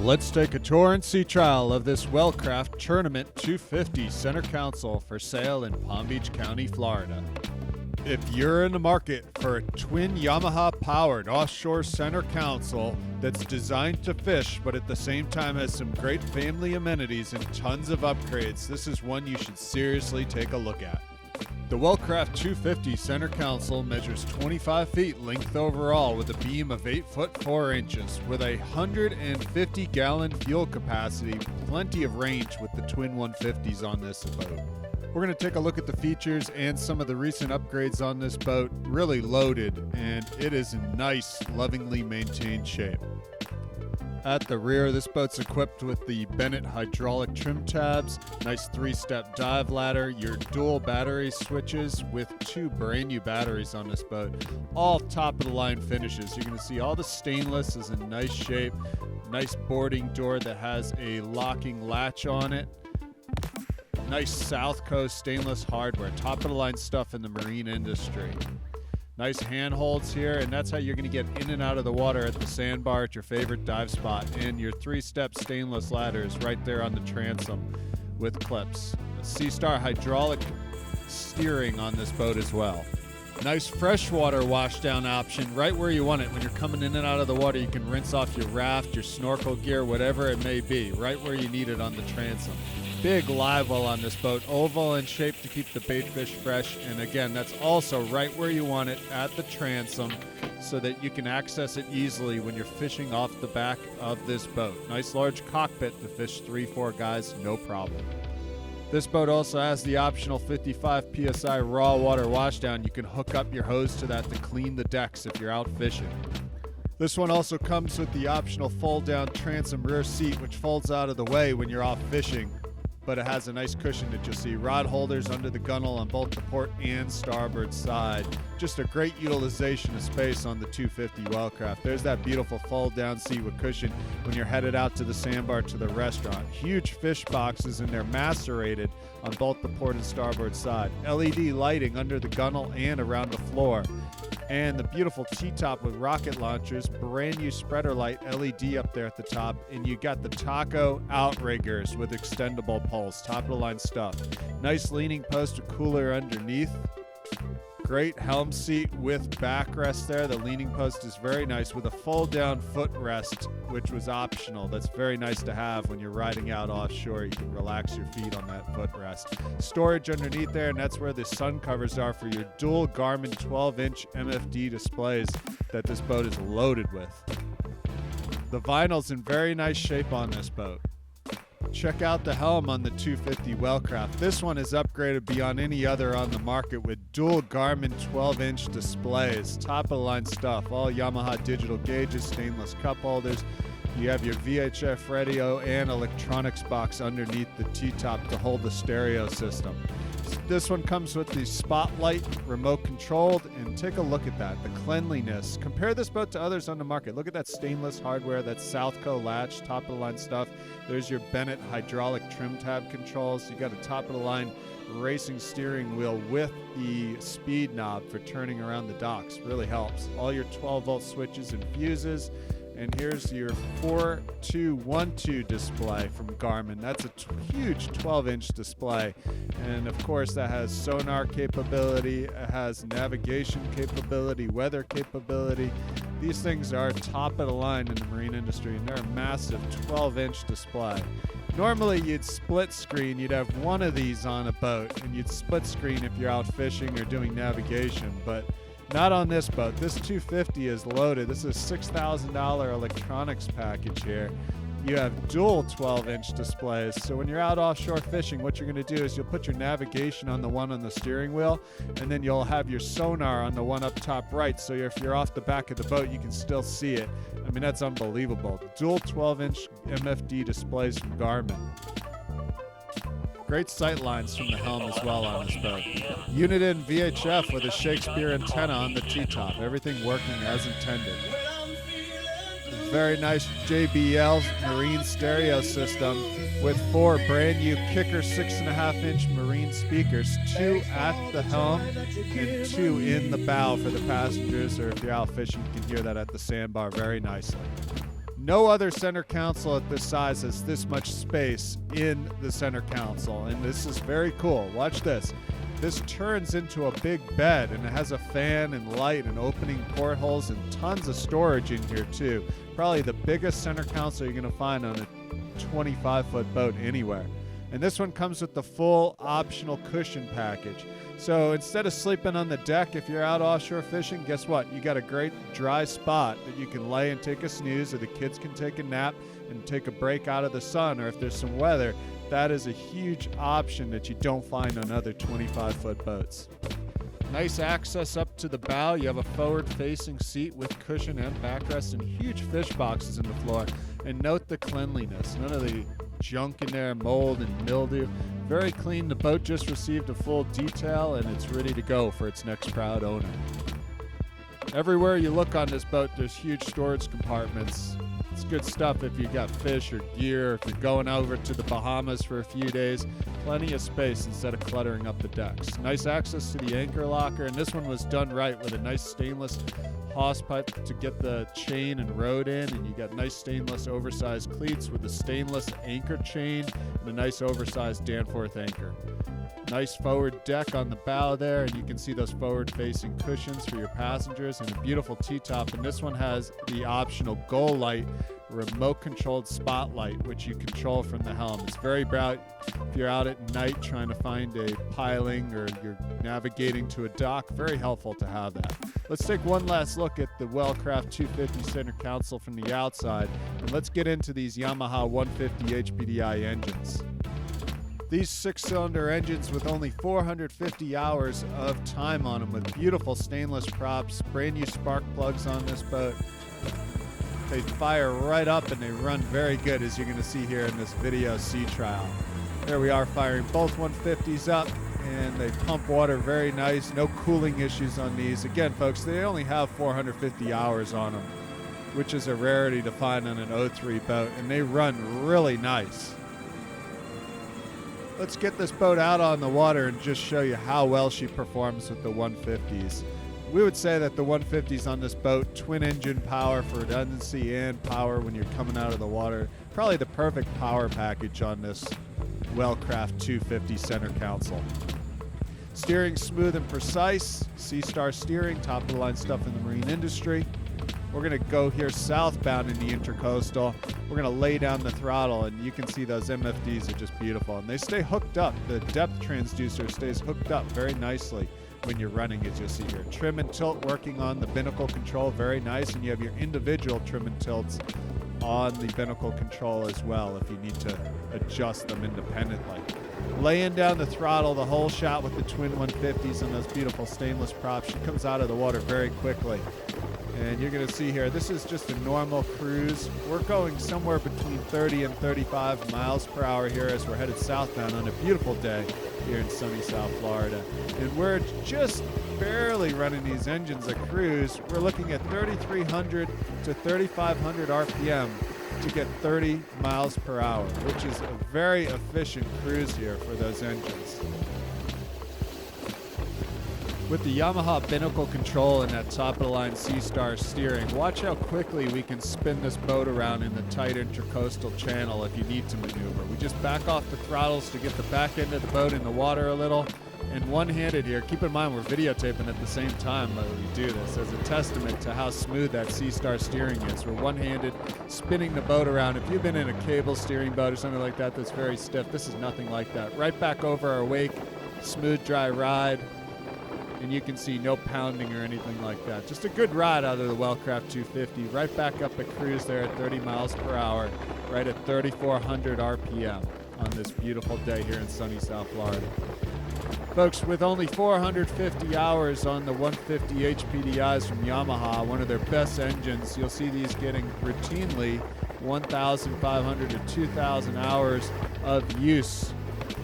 Let's take a tour and see trial of this Wellcraft Tournament 250 center console for sale in Palm Beach County, Florida. If you're in the market for a twin Yamaha powered offshore center console that's designed to fish but at the same time has some great family amenities and tons of upgrades, this is one you should seriously take a look at. The Wellcraft 250 center console measures 25 feet length overall with a beam of 8 foot 4 inches with a 150 gallon fuel capacity, plenty of range with the twin 150's on this boat. We're going to take a look at the features and some of the recent upgrades on this boat. Really loaded, and it is in nice, lovingly maintained shape. At the rear, this boat's equipped with the Bennett hydraulic trim tabs, nice 3-step dive ladder, your dual battery switches with 2 brand new batteries on this boat, all top of the line finishes. You're going to see all the stainless is in nice shape, nice boarding door that has a locking latch on it. Nice South Coast stainless hardware, top of the line stuff in the marine industry. Nice handholds here, and that's how you're going to get in and out of the water at the sandbar at your favorite dive spot. And your 3-step stainless ladder is right there on the transom with clips. A Seastar hydraulic steering on this boat as well. Nice freshwater washdown option right where you want it. When you're coming in and out of the water, you can rinse off your raft, your snorkel gear, whatever it may be, right where you need it on the transom. Big live well on this boat, oval in shape to keep the bait fish fresh, and again, that's also right where you want it at the transom so that you can access it easily when you're fishing off the back of this boat. Nice large cockpit to fish 3-4 guys, no problem. This boat also has the optional 55 psi raw water washdown. You can hook up your hose to that to clean the decks if you're out fishing. This one also comes with the optional fold-down transom rear seat, which folds out of the way when you're off fishing, but it has a nice cushion that you'll see. Rod holders under the gunnel on both the port and starboard side. Just a great utilization of space on the 250 Wellcraft. There's that beautiful fold-down seat with cushion when you're headed out to the sandbar to the restaurant. Huge fish boxes, and they're macerated on both the port and starboard side. LED lighting under the gunnel and around the floor. And the beautiful T-top with rocket launchers, brand new spreader light LED up there at the top, and you got the Taco outriggers with extendable poles, top of the line stuff. Nice leaning post, a cooler underneath. Great helm seat with backrest there. The leaning post is very nice with a fold-down footrest, which was optional. That's very nice to have when you're riding out offshore. You can relax your feet on that footrest. Storage underneath there, and that's where the sun covers are for your dual Garmin 12-inch MFD displays that this boat is loaded with. The vinyl's in very nice shape on this boat. Check out the Helm on the 250 Wellcraft. This one is upgraded beyond any other on the market with dual Garmin 12-inch displays. Top of the line stuff. All Yamaha digital gauges, stainless cup holders. You have your VHF radio and electronics box underneath the T-top to hold the stereo system. This one comes with the spotlight, remote controlled, and take a look at that. The cleanliness. Compare this boat to others on the market. Look at that stainless hardware, that Southco latch, top of the line stuff. There's your Bennett hydraulic trim tab controls. You got a top of the line racing steering wheel with the speed knob for turning around the docks. Really helps. All your 12-volt switches and fuses. And here's your 4212 display from Garmin. That's a huge 12-inch display. And of course, that has sonar capability, it has navigation capability, weather capability. These things are top of the line in the marine industry, and they're a massive 12-inch display. Normally, you'd split screen. You'd have one of these on a boat, and you'd split screen if you're out fishing or doing navigation, but not on this boat. This 250 is loaded. This is a $6,000 electronics package here. You have dual 12-inch displays. So when you're out offshore fishing, what you're going to do is you'll put your navigation on the one on the steering wheel, and then you'll have your sonar on the one up top right. So if you're off the back of the boat, you can still see it. I mean, that's unbelievable. Dual 12-inch MFD displays from Garmin. Great sight lines from the Helm as well on this boat. Unit in VHF with a Shakespeare antenna on the T-top. Everything working as intended. Very nice JBL marine stereo system with 4 brand new Kicker 6.5-inch marine speakers, 2 at the helm and 2 in the bow for the passengers, or if you're out fishing, you can hear that at the sandbar very nicely. No other center console at this size has this much space in the center console, and this is very cool. Watch this. This turns into a big bed, and it has a fan and light and opening portholes and tons of storage in here too. Probably the biggest center console you're going to find on a 25-foot boat anywhere. And this one comes with the full optional cushion package. So instead of sleeping on the deck, if you're out offshore fishing, guess what? You got a great dry spot that you can lay and take a snooze, or the kids can take a nap and take a break out of the sun, or if there's some weather, that is a huge option that you don't find on other 25-foot boats. Nice access up to the bow. You have a forward-facing seat with cushion and backrest and huge fish boxes in the floor. And note the cleanliness. None of the junk in there, mold and mildew. Very clean. The boat just received a full detail, and it's ready to go for its next proud owner. Everywhere you look on this boat, there's huge storage compartments. It's good stuff if you got fish or gear, if you're going over to the Bahamas for a few days. Plenty of space instead of cluttering up the decks. Nice access to the anchor locker, and this one was done right with a nice stainless hawse pipe to get the chain and rode in, and you got nice stainless oversized cleats with a stainless anchor chain and a nice oversized Danforth anchor. Nice forward deck on the bow there, and you can see those forward-facing cushions for your passengers, and a beautiful T-top. And this one has the optional goal light, remote-controlled spotlight, which you control from the helm. It's very bright if you're out at night trying to find a piling or you're navigating to a dock. Very helpful to have that. Let's take one last look at the Wellcraft 250 center console from the outside, and let's get into these Yamaha 150 HPDI engines. These 6-cylinder engines with only 450 hours of time on them, with beautiful stainless props, brand new spark plugs on this boat. They fire right up and they run very good, as you're going to see here in this video sea trial. There we are firing both 150s up, and they pump water very nice. No cooling issues on these. Again, folks, they only have 450 hours on them, which is a rarity to find on an 03 boat, and they run really nice. Let's get this boat out on the water and just show you how well she performs with the 150s. We would say that the 150s on this boat, twin engine power for redundancy and power when you're coming out of the water. Probably the perfect power package on this Wellcraft 250 center console. Steering smooth and precise, C-Star steering, top of the line stuff in the marine industry. We're going to go here southbound in the intercoastal. We're going to lay down the throttle, and you can see those MFDs are just beautiful. And they stay hooked up. The depth transducer stays hooked up very nicely when you're running, as you'll see here. Trim and tilt working on the binnacle control, very nice. And you have your individual trim and tilts on the binnacle control as well if you need to adjust them independently. Laying down the throttle, the whole shot with the twin 150s and those beautiful stainless props. She comes out of the water very quickly. And you're going to see here, this is just a normal cruise. We're going somewhere between 30 and 35 miles per hour here as we're headed southbound on a beautiful day here in sunny South Florida. And we're just barely running these engines a cruise. We're looking at 3,300 to 3,500 RPM to get 30 miles per hour, which is a very efficient cruise here for those engines. With the Yamaha binnacle control and that top-of-the-line C-Star steering, watch how quickly we can spin this boat around in the tight intercoastal channel if you need to maneuver. We just back off the throttles to get the back end of the boat in the water a little, and one-handed here. Keep in mind we're videotaping at the same time while we do this as a testament to how smooth that C-Star steering is. We're one-handed spinning the boat around. If you've been in a cable steering boat or something like that that's very stiff, this is nothing like that. Right back over our wake, smooth, dry ride. And you can see no pounding or anything like that. Just a good ride out of the Wellcraft 250. Right back up a cruise there at 30 miles per hour, right at 3,400 RPM on this beautiful day here in sunny South Florida. Folks, with only 450 hours on the 150 HPDIs from Yamaha, one of their best engines, you'll see these getting routinely 1,500 to 2,000 hours of use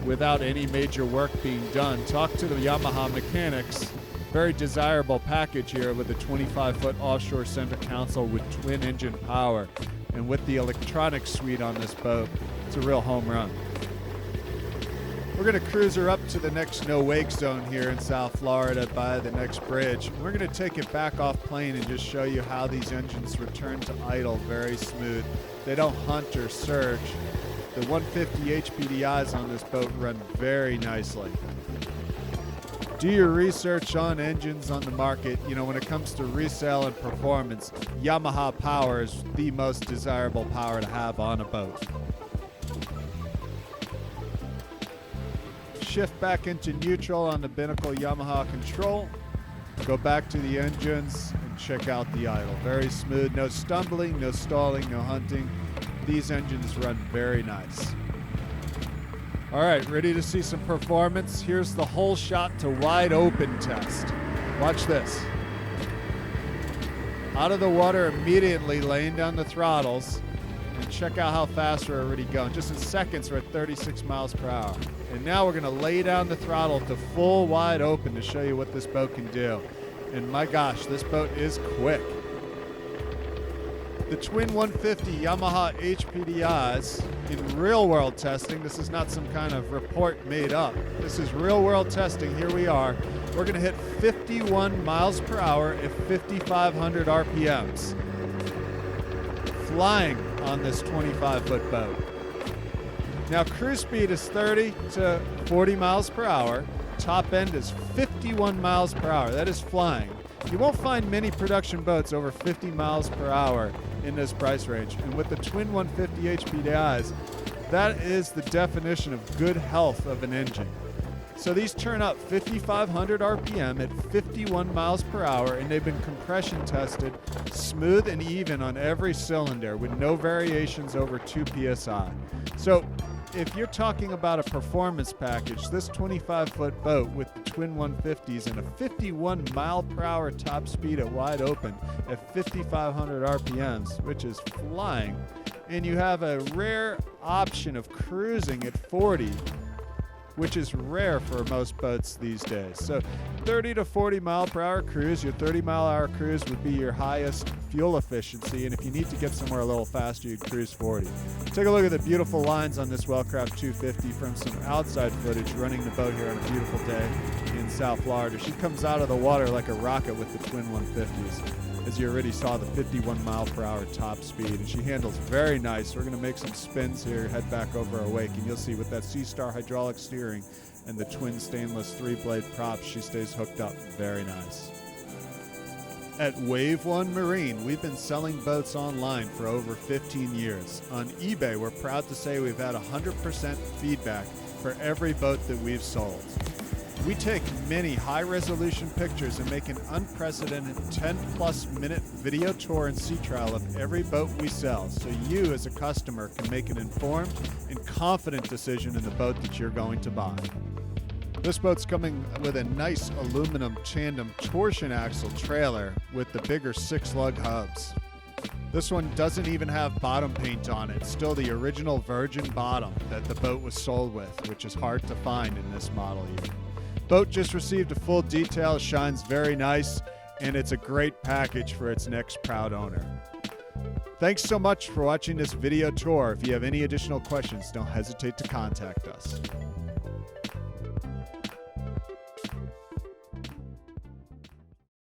without any major work being done. Talk to the Yamaha mechanics. Very desirable package here with a 25-foot offshore center console with twin engine power. And with the electronic suite on this boat, it's a real home run. We're going to cruise her up to the next no-wake zone here in South Florida by the next bridge. We're going to take it back off plane and just show you how these engines return to idle very smooth. They don't hunt or surge. The 150 HPDIs on this boat run very nicely. Do your research on engines on the market. You know, when it comes to resale and performance, Yamaha power is the most desirable power to have on a boat. Shift back into neutral on the binnacle Yamaha control. Go back to the engines and check out the idle. Very smooth, no stumbling, no stalling, no hunting. These engines run very nice. All right, ready to see some performance? Here's the whole shot to wide open test. Watch this. Out of the water immediately, laying down the throttles. And check out how fast we're already going. Just in seconds, we're at 36 miles per hour. And now we're gonna lay down the throttle to full wide open to show you what this boat can do. And my gosh, this boat is quick. The twin 150 Yamaha HPDIs in real world testing, this is not some kind of report made up. This is real world testing. Here we are. We're gonna hit 51 miles per hour at 5,500 RPMs. Flying on this 25-foot boat. Now cruise speed is 30 to 40 miles per hour. Top end is 51 miles per hour. That is flying. You won't find many production boats over 50 miles per hour in this price range. And with the twin 150 HPDIs, that is the definition of good health of an engine. So these turn up 5,500 RPM at 51 miles per hour, and they've been compression tested smooth and even on every cylinder with no variations over 2 PSI. So if you're talking about a performance package, this 25-foot boat with the twin 150s and a 51 mile per hour top speed at wide open at 5,500 RPMs, which is flying, and you have a rare option of cruising at 40, which is rare for most boats these days. So 30 to 40 mile per hour cruise, your 30 mile hour cruise would be your highest fuel efficiency, and if you need to get somewhere a little faster, you'd cruise 40. Take a look at the beautiful lines on this Wellcraft 250 from some outside footage running the boat here on a beautiful day in South Florida. She comes out of the water like a rocket with the twin 150s. As you already saw, the 51 mile per hour top speed, and she handles very nice. We're going to make some spins here, head back over our wake, and you'll see with that C-Star hydraulic steering and the twin stainless 3-blade props, she stays hooked up very nice. At Wave One Marine, we've been selling boats online for over 15 years. On eBay, we're proud to say we've had 100% feedback for every boat that we've sold. We take many high-resolution pictures and make an unprecedented 10-plus minute video tour and sea trial of every boat we sell, so you as a customer can make an informed and confident decision in the boat that you're going to buy. This boat's coming with a nice aluminum tandem torsion axle trailer with the bigger 6-lug hubs. This one doesn't even have bottom paint on it. It's still the original virgin bottom that the boat was sold with, which is hard to find in this model year. Boat just received a full detail, shines very nice, and it's a great package for its next proud owner. Thanks so much for watching this video tour. If you have any additional questions, don't hesitate to contact us.